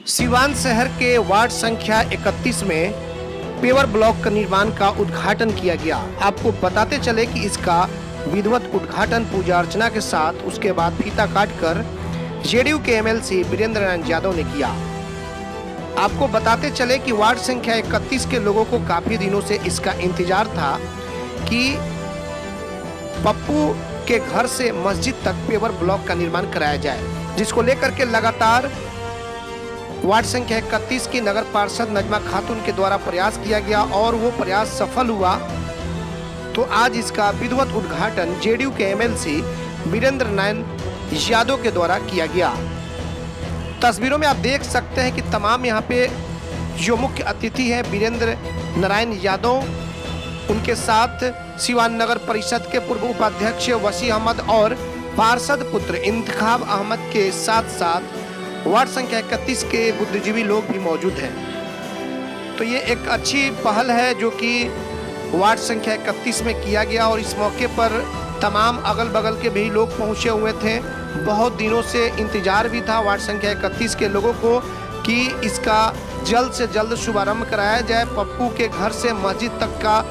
सिवान शहर के वार्ड संख्या 31 में पेवर ब्लॉक का निर्माण का उद्घाटन किया गया। आपको बताते चले कि इसका विधिवत उद्घाटन पूजा अर्चना के साथ उसके बाद फीता काटकर जेडीयू के एमएलसी वीरेंद्र नारायण यादव ने किया। आपको बताते चले कि वार्ड संख्या 31 के लोगों को काफी दिनों से इसका इंतजार था कि पप्पू के घर से मस्जिद तक पेवर ब्लॉक का निर्माण कराया जाए, जिसको लेकर के लगातार वार्ड संख्या 31 की नगर पार्षद नजमा खातून के द्वारा प्रयास किया गया और वो प्रयास सफल हुआ। तो आज इसका विधिवत उद्घाटन जेडीयू के एमएलसी वीरेंद्र नारायण यादव के द्वारा किया गया। तस्वीरों में आप देख सकते हैं कि तमाम यहाँ पे जो मुख्य अतिथि हैं वीरेंद्र नारायण यादव, उनके साथ सिवान नगर परिषद के पूर्व उपाध्यक्ष वसी अहमद और पार्षद पुत्र इंतखाब अहमद के साथ साथ वार्ड संख्या 31 के बुद्धिजीवी लोग भी मौजूद हैं। तो ये एक अच्छी पहल है जो कि वार्ड संख्या 31 में किया गया और इस मौके पर तमाम अगल बगल के भी लोग पहुंचे हुए थे। बहुत दिनों से इंतजार भी था वार्ड संख्या 31 के लोगों को कि इसका जल्द से जल्द शुभारंभ कराया जाए। पप्पू के घर से मस्जिद तक का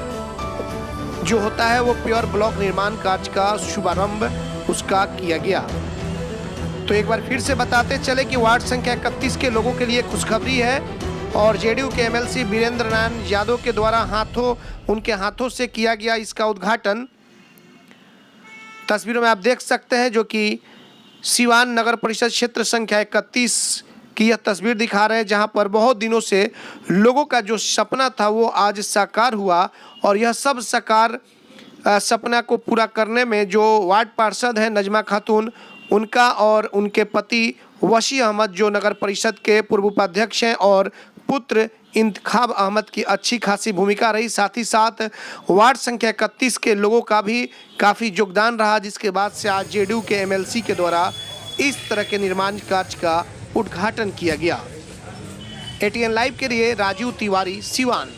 जो होता है वो प्योर ब्लॉक निर्माण कार्य का शुभारंभ उसका किया गया। तो एक बार फिर से बताते चले कि वार्ड संख्या 31 के लोगों के लिए खुशखबरी है और जेडीयू के एमएलसी वीरेंद्र नारायण यादव के द्वारा उनके हाथों से किया गया इसका उद्घाटन। तस्वीरों में आप देख सकते हैं जो कि सिवान नगर परिषद क्षेत्र संख्या 31 की यह तस्वीर दिखा रहे हैं, जहां पर बहुत दिनों से लोगों का जो सपना था वो आज साकार हुआ और यह सब साकार सपना को पूरा करने में जो वार्ड पार्षद है नजमा खातून, उनका और उनके पति वसी अहमद जो नगर परिषद के पूर्व उपाध्यक्ष हैं और पुत्र इंतखाब अहमद की अच्छी खासी भूमिका रही। साथ ही साथ वार्ड संख्या 31 के लोगों का भी काफ़ी योगदान रहा, जिसके बाद से आज जेडीयू के एमएलसी के द्वारा इस तरह के निर्माण कार्य का उद्घाटन किया गया। एटीएन लाइव के लिए राजीव तिवारी, सिवान।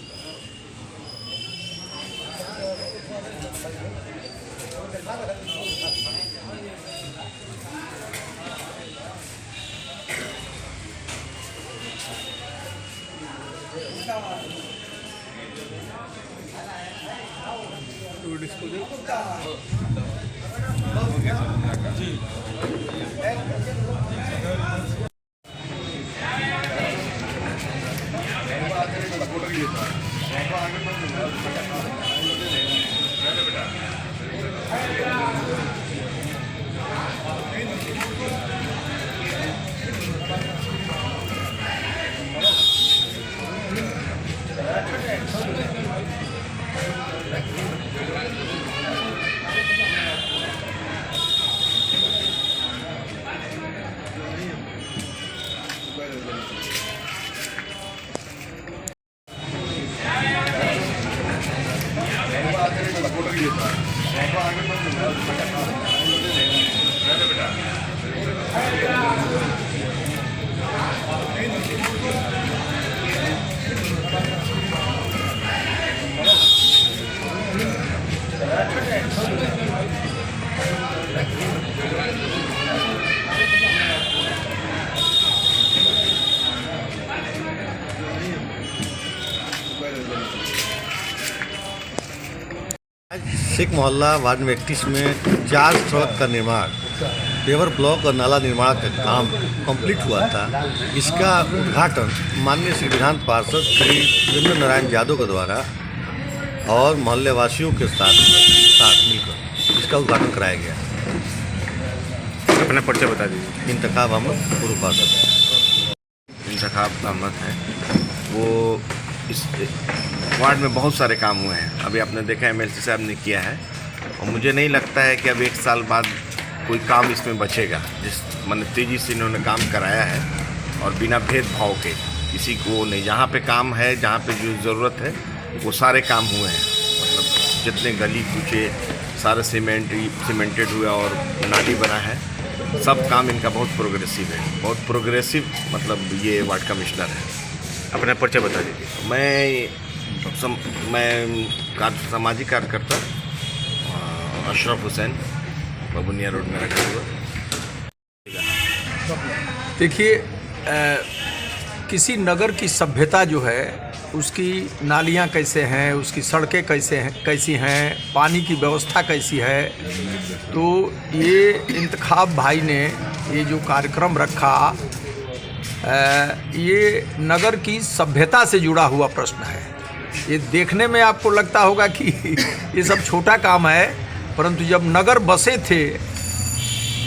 शेख मोहल्ला वार्ड में 31 में 4 सड़क का निर्माण, पेवर ब्लॉक और नाला निर्माण का काम कंप्लीट हुआ था। इसका उद्घाटन माननीय श्री विधान पार्षद श्री वीरेंद्र नारायण यादव के द्वारा और मोहल्ले वासियों के साथ मिलकर इसका उद्घाटन कराया गया। अपना परिचय बता दीजिए। इंतखाब अहमद पूर्व पार्षद। इंतखाब अहमद है, वो इस वार्ड में बहुत सारे काम हुए हैं। अभी आपने देखा एमएलसी साहब ने किया है और मुझे नहीं लगता है कि अब 1 साल बाद कोई काम इसमें बचेगा। जिस मन तेज़ी से इन्होंने काम कराया है और बिना भेदभाव के किसी को नहीं, जहाँ पे काम है, जहाँ पे जो ज़रूरत है वो सारे काम हुए हैं। मतलब जितने गली कूचे सारे सीमेंटेड हुआ और नाली बना है, सब काम इनका बहुत प्रोग्रेसिव है, बहुत प्रोग्रेसिव। मतलब ये वार्ड कमिश्नर है। अपना परिचय बता दीजिए। मैं सामाजिक कार्यकर्ता अशरफ हुसैन, बबुनिया रोड में रखा हुआ। देखिए, किसी नगर की सभ्यता जो है उसकी नालियाँ कैसे हैं, उसकी सड़कें कैसी हैं, पानी की व्यवस्था कैसी है। तो ये इंतखाब भाई ने ये जो कार्यक्रम रखा, ये नगर की सभ्यता से जुड़ा हुआ प्रश्न है। ये देखने में आपको लगता होगा कि ये सब छोटा काम है, परंतु जब नगर बसे थे,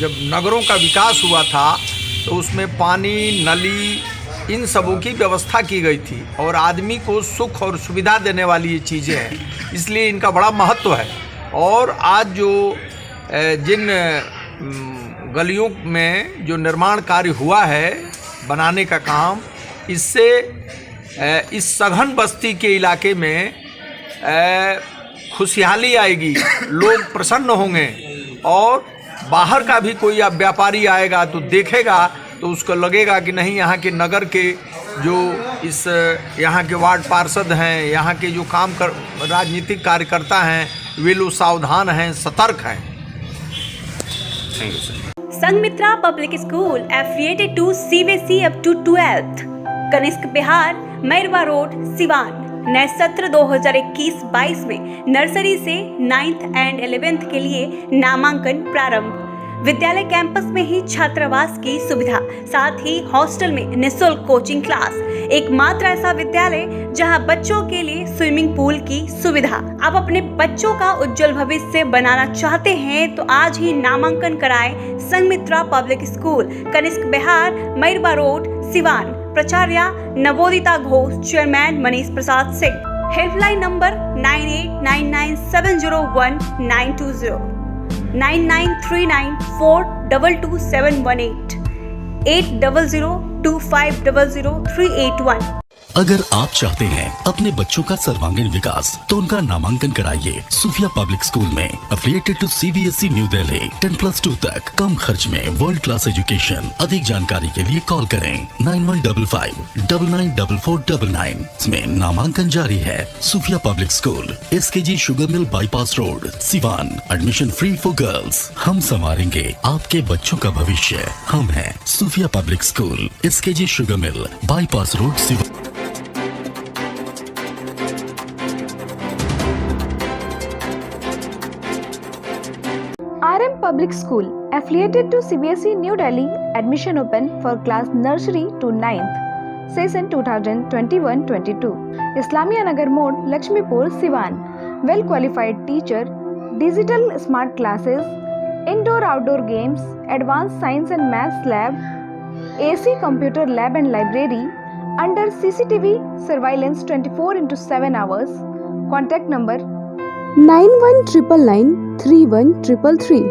जब नगरों का विकास हुआ था, तो उसमें पानी, नली, इन सबों की व्यवस्था की गई थी और आदमी को सुख और सुविधा देने वाली ये चीज़ें हैं, इसलिए इनका बड़ा महत्व है। और आज जो जिन गलियों में जो निर्माण कार्य हुआ है, बनाने का काम, इससे इस सघन बस्ती के इलाके में खुशहाली आएगी, लोग प्रसन्न होंगे और बाहर का भी कोई अब व्यापारी आएगा तो देखेगा तो उसको लगेगा कि नहीं, यहाँ के नगर के जो इस यहाँ के वार्ड पार्षद हैं, यहाँ के जो राजनीतिक कार्यकर्ता हैं, वे लोग सावधान हैं, सतर्क हैं। Sanghamitra public school affiliated to CBSE up to 12th, Kanishk Bihar, Mairwa road, Siwan. नए सत्र 2021-22 में नर्सरी से 9th एंड 11th के लिए नामांकन प्रारंभ। विद्यालय कैंपस में ही छात्रावास की सुविधा, साथ ही हॉस्टल में निःशुल्क कोचिंग क्लास। एकमात्र ऐसा विद्यालय जहां बच्चों के लिए स्विमिंग पूल की सुविधा। आप अपने बच्चों का उज्जवल भविष्य बनाना चाहते हैं तो आज ही नामांकन कराएं Sanghamitra public school, Kanishk Bihar, Mairwa road, Siwan. प्राचार्य Navodita Ghosh, chairman Manish Prasad Singh. Helpline number 9899701920, 9939422718, 8002500381। अगर आप चाहते हैं अपने बच्चों का सर्वांगीण विकास तो उनका नामांकन कराइए सूफिया पब्लिक स्कूल में, affiliated to CBSE New Delhi. 10+2 तक कम खर्च में वर्ल्ड क्लास एजुकेशन। अधिक जानकारी के लिए कॉल करें 9155994499। इसमें नामांकन जारी है। Sufia public school, SKG sugar mill bypass road, Siwan. Admission free for girls. हम संवारेंगे आपके बच्चों का भविष्य। हम हैं Sufia public school, SKG sugar mill bypass road, Siwan. RM Public School, affiliated to CBSE New Delhi. Admission open for class nursery to 9th. Session 2021-22. Islamia Nagar Mode, Lakshmipur, Siwan. Well qualified teacher, digital smart classes, indoor-outdoor games, advanced science and maths lab, AC computer lab and library, under CCTV surveillance 24/7 hours. Contact number 9199931333.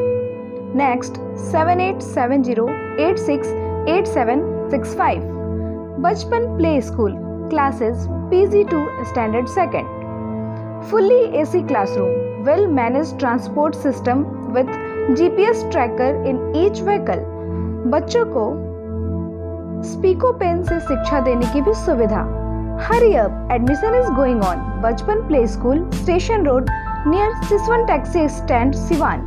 Next 7870868765. Bachpan Play School, classes PG to Standard 2nd. Fully AC classroom, well managed transport system with GPS tracker in each vehicle. बच्चों को स्पीको pen से शिक्षा देने की भी सुविधा। Hurry up! Admission is going on. Bachpan Play School, Station Road, near Siswan Taxi Stand, Siwan.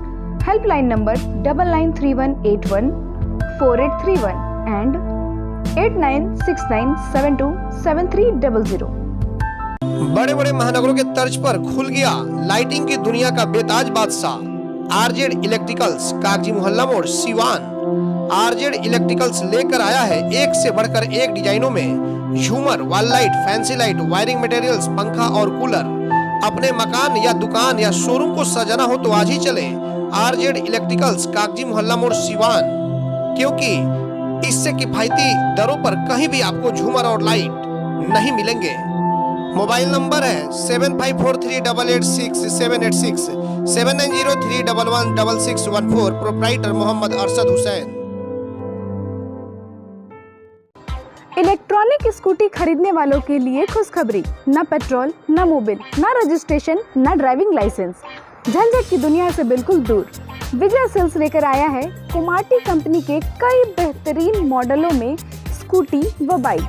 Helpline number 9931814831 and 8969727300. बड़े बड़े महानगरों के तर्ज पर खुल गया लाइटिंग की दुनिया का बेताज बादशाह RZ इलेक्ट्रिकल्स, कागजी मोहल्ला मोड़, सिवान। RZ इलेक्ट्रिकल्स लेकर आया है एक से बढ़कर एक डिजाइनों में झूमर, wall light, fancy light, wiring materials, पंखा और कूलर। अपने मकान या दुकान या शोरूम को सजाना हो तो आज ही चले RZ इलेक्ट्रिकल्स, कागजी मोहल्ला मोड़, सिवान, क्योंकि इससे किफायती दरों पर कहीं भी आपको झूमर और लाइट नहीं मिलेंगे। मोबाइल नंबर है 7543886786, 7903116614। Proprietor Mohammad Arshad Hussain. Electronic scooty खरीदने वालों के लिए खुशखबरी। न पेट्रोल, न मोबिल, न रजिस्ट्रेशन, न ड्राइविंग लाइसेंस। झंझट की दुनिया से बिल्कुल दूर विजय सेल्स लेकर आया है कुमाटी कंपनी के कई बेहतरीन मॉडलों में स्कूटी व बाइक,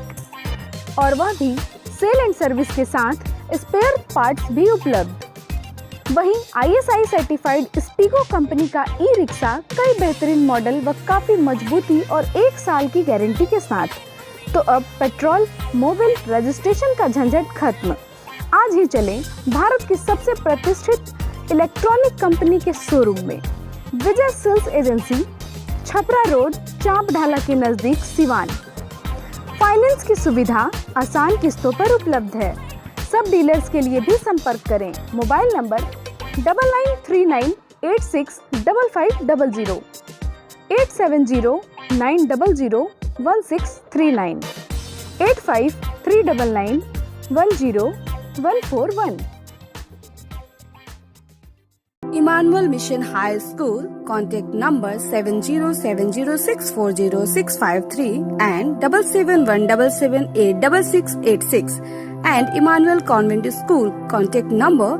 और वह भी सेल एंड सर्विस के साथ स्पेयर पार्ट्स भी उपलब्ध। वहीं ISI सर्टिफाइड स्पीको कंपनी का ई-रिक्शा कई बेहतरीन मॉडल व काफी मजबूती और 1 साल की गारंटी के साथ। तो अब पेट्रोल मोबिल रजिस्ट्रेशन का झंझट खत्म। आज ही चलें भारत की सबसे प्रतिष्ठित इलेक्ट्रॉनिक कंपनी के शोरूम में। विजय सेल्स एजेंसी, छपरा रोड, चांप ढाला के नजदीक, सिवान। फाइनेंस की सुविधा आसान किस्तों पर उपलब्ध है। सब डीलर्स के लिए भी संपर्क करें। Mobile number 9939865500, 8709001639, 8539910141। Emmanuel Mission High School, contact number 7070640653 and 7717786686, and Emmanuel Convent School, contact number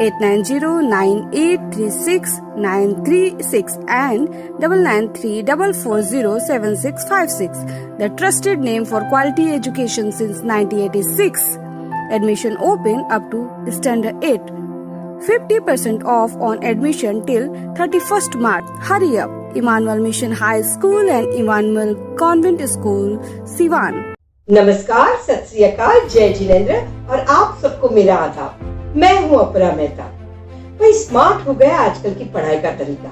8909836936 and 9934407656. The trusted name for quality education since 1986. Admission open up to standard 8. 50% off on admission till 31st March. Hurry up! Emmanuel Mission High School and Emmanuel Convent School, Siwan. नमस्कार, सत श्री अकाल, जय जिनेंद्र और आप सबको मेरा आदाब। मैं हूँ अपरा मेहता। भाई स्मार्ट हो गया आजकल की पढ़ाई का तरीका।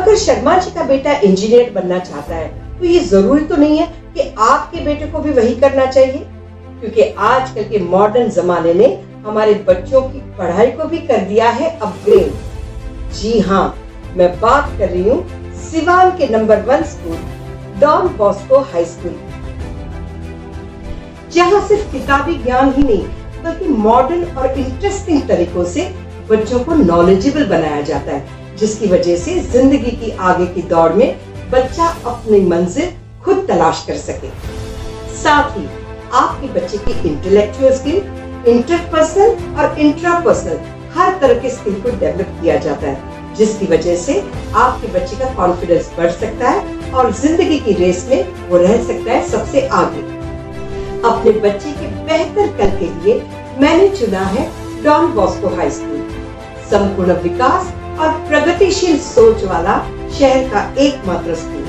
अगर शर्मा जी का बेटा इंजीनियर बनना चाहता है तो ये जरूरी तो नहीं है कि आपके बेटे को भी वही करना चाहिए, क्योंकि आजकल के मॉडर्न जमाने ने हमारे बच्चों की पढ़ाई को भी कर दिया है अपग्रेड। जी हाँ, मैं बात कर रही हूँ सिवान के number 1 school Don Bosco high school, जहाँ सिर्फ किताबी ज्ञान ही नहीं बल्कि मॉडर्न और इंटरेस्टिंग तरीकों से बच्चों को नॉलेजेबल बनाया जाता है, जिसकी वजह से जिंदगी की आगे की दौड़ में बच्चा अपनी मंजिल खुद तलाश कर सके। साथ ही आपके बच्चे की इंटेलेक्चुअल स्किल, इंटरपर्सनल और इंट्रापर्सनल हर तरह के स्किल को डेवलप किया जाता है, जिसकी वजह से आपके बच्चे का कॉन्फिडेंस बढ़ सकता है और जिंदगी की रेस में वो रह सकता है सबसे आगे। अपने बच्चे के बेहतर कल के लिए मैंने चुना है डॉन बॉस्को हाई स्कूल। संपूर्ण विकास और प्रगतिशील सोच वाला शहर का एकमात्र स्कूल।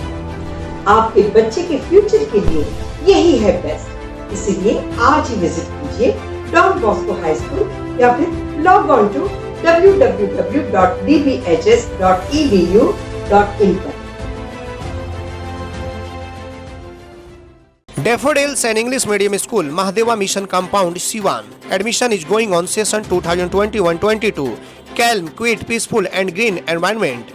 आपके बच्चे के फ्यूचर के लिए यही है बेस्ट, इसीलिए आज ही विजिट कीजिए डॉन बॉस्को हाई स्कूल या फिर लॉग ऑन टू www.dbhs.edu.in पर। Daffodils and English Medium School, Mahadeva Mission Compound, Siwan. Admission is going on session 2021-22. Calm, quiet, peaceful and green environment.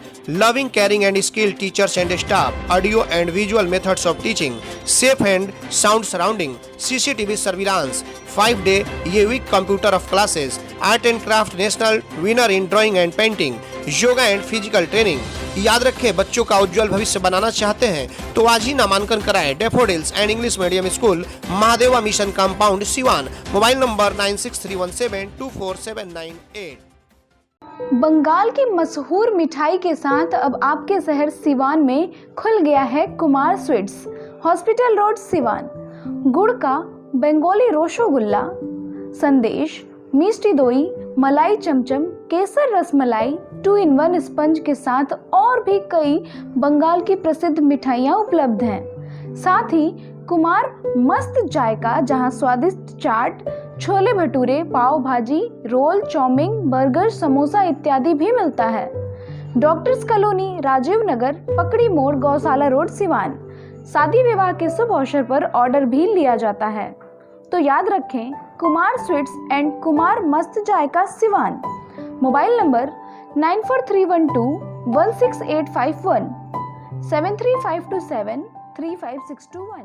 Loving, caring and skilled teachers and staff. Audio and visual methods of teaching. Safe and sound surrounding. CCTV surveillance. 5-day week computer of classes. Art and craft national winner in drawing and painting. Yoga and physical training. याद रखें, बच्चों का उज्जवल भविष्य बनाना चाहते हैं तो आज ही नामांकन कराएं। Daffodils and English medium school, Mahadeva mission compound, Siwan. Mobile number 9631724798। Bengal की मशहूर मिठाई के साथ अब आपके शहर सिवान में खुल गया है Kumar sweets, hospital road, Siwan. गुड़ का बंगाली रसगुल्ला, संदेश, मिष्टी दोई, मलाई चमचम, केसर रसमलाई, 2-in-1 स्पंज के साथ और भी कई बंगाल की प्रसिद्ध मिठाइयाँ उपलब्ध हैं। साथ ही कुमार मस्त जायका, जहां स्वादिष्ट चाट, छोले भटूरे, पाव भाजी, रोल, चाउमीन, बर्गर, समोसा इत्यादि भी मिलता है। डॉक्टर्स कॉलोनी, राजीव नगर, पकड़ी मोड़, गौशाला रोड, सिवान। शादी विवाह के शुभ अवसर पर ऑर्डर भी लिया जाता है, तो याद रखें, कुमार स्वीट्स एंड कुमार मस्त जायका, Siwan. Mobile number 9431216851, 73527-35621।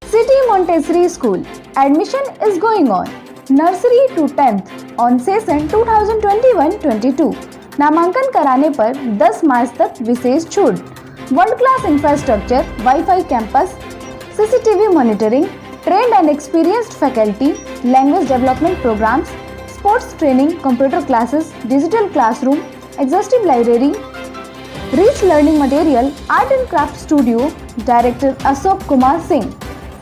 City Montessori School. Admission is going on. Nursery to 10th on session 2021-22. नामांकन कराने पर 10 मार्च तक विशेष छूट। World class infrastructure, wifi campus, CCTV monitoring, trained and experienced faculty, language development programs, sports training, computer classes, digital classroom, exhaustive library, rich learning material, art and craft studio. Director Ashok Kumar Singh.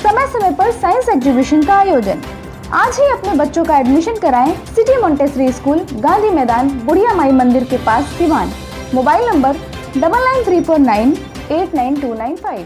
समय समय पर science exhibition का आयोजन। आज ही अपने बच्चों का admission कराएं सिटी मोंटेसरी स्कूल, गांधी मैदान, बुढ़िया माई मंदिर के पास, सिवान। Mobile number 9934989295।